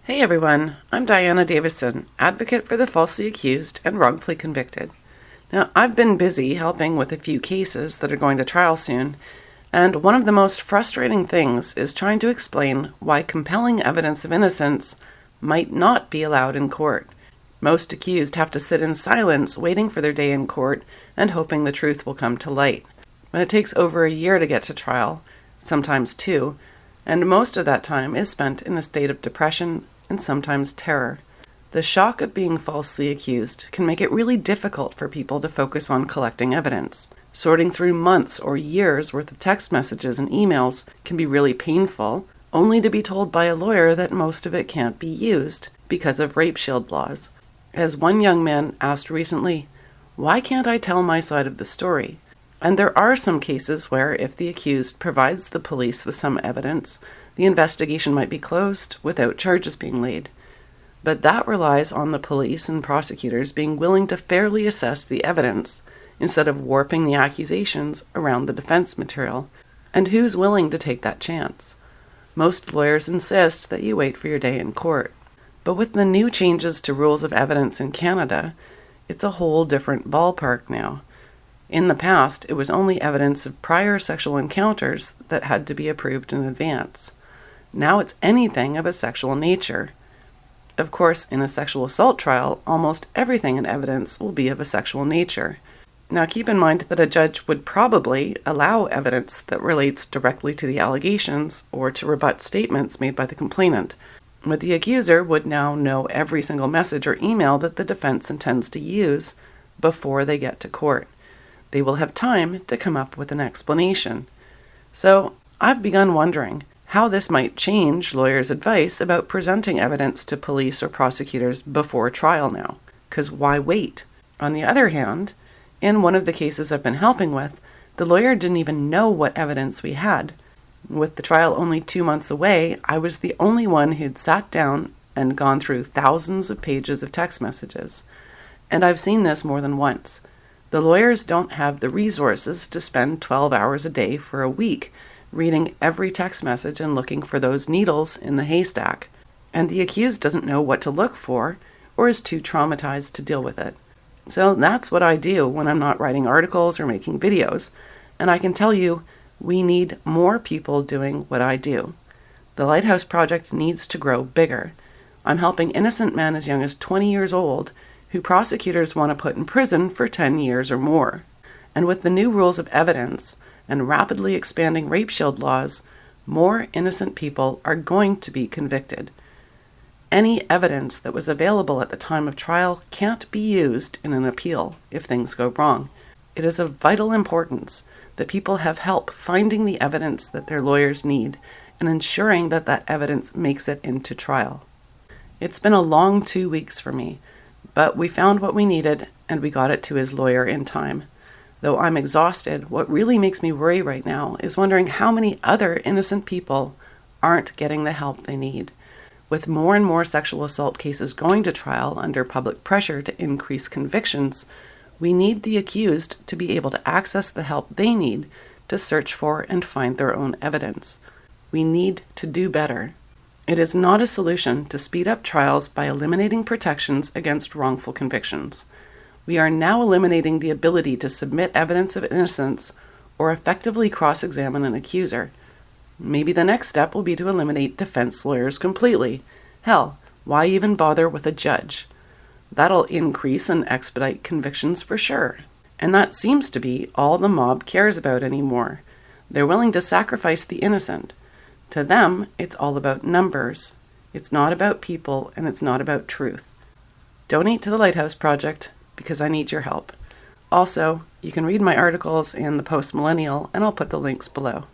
Hey everyone, I'm Diana Davison, advocate for the falsely accused and wrongfully convicted. Now, I've been busy helping with a few cases that are going to trial soon, and one of the most frustrating things is trying to explain why compelling evidence of innocence might not be allowed in court. Most accused have to sit in silence waiting for their day in court and hoping the truth will come to light. When it takes over a year to get to trial, sometimes two, and most of that time is spent in a state of depression and sometimes terror. The shock of being falsely accused can make it really difficult for people to focus on collecting evidence. Sorting through months or years worth of text messages and emails can be really painful, only to be told by a lawyer that most of it can't be used because of rape shield laws. As one young man asked recently, "Why can't I tell my side of the story?" And there are some cases where if the accused provides the police with some evidence, the investigation might be closed without charges being laid. But that relies on the police and prosecutors being willing to fairly assess the evidence instead of warping the accusations around the defense material. And who's willing to take that chance? Most lawyers insist that you wait for your day in court. But with the new changes to rules of evidence in Canada, it's a whole different ballpark now. In the past, it was only evidence of prior sexual encounters that had to be approved in advance. Now it's anything of a sexual nature. Of course, in a sexual assault trial, almost everything in evidence will be of a sexual nature. Now keep in mind that a judge would probably allow evidence that relates directly to the allegations or to rebut statements made by the complainant. But the accuser would now know every single message or email that the defense intends to use before they get to court. They will have time to come up with an explanation. So I've begun wondering how this might change lawyers' advice about presenting evidence to police or prosecutors before trial now. Because why wait? On the other hand, in one of the cases I've been helping with, the lawyer didn't even know what evidence we had. With the trial only 2 months away, I was the only one who'd sat down and gone through thousands of pages of text messages. And I've seen this more than once. The lawyers don't have the resources to spend 12 hours a day for a week reading every text message and looking for those needles in the haystack. And the accused doesn't know what to look for or is too traumatized to deal with it. So that's what I do when I'm not writing articles or making videos. And I can tell you, we need more people doing what I do. The Lighthouse Project needs to grow bigger. I'm helping innocent men as young as 20 years old who prosecutors want to put in prison for 10 years or more. And with the new rules of evidence and rapidly expanding rape shield laws, more innocent people are going to be convicted. Any evidence that was available at the time of trial can't be used in an appeal if things go wrong. It is of vital importance that people have help finding the evidence that their lawyers need and ensuring that that evidence makes it into trial. It's been a long 2 weeks for me, but we found what we needed and we got it to his lawyer in time. Though I'm exhausted, what really makes me worry right now is wondering how many other innocent people aren't getting the help they need. With more and more sexual assault cases going to trial under public pressure to increase convictions, we need the accused to be able to access the help they need to search for and find their own evidence. We need to do better. It is not a solution to speed up trials by eliminating protections against wrongful convictions. We are now eliminating the ability to submit evidence of innocence or effectively cross-examine an accuser. Maybe the next step will be to eliminate defense lawyers completely. Hell, why even bother with a judge? That'll increase and expedite convictions for sure. And that seems to be all the mob cares about anymore. They're willing to sacrifice the innocent. To them, it's all about numbers. It's not about people, and it's not about truth. Donate to the Lighthouse Project, because I need your help. Also, you can read my articles in the Post Millennial, and I'll put the links below.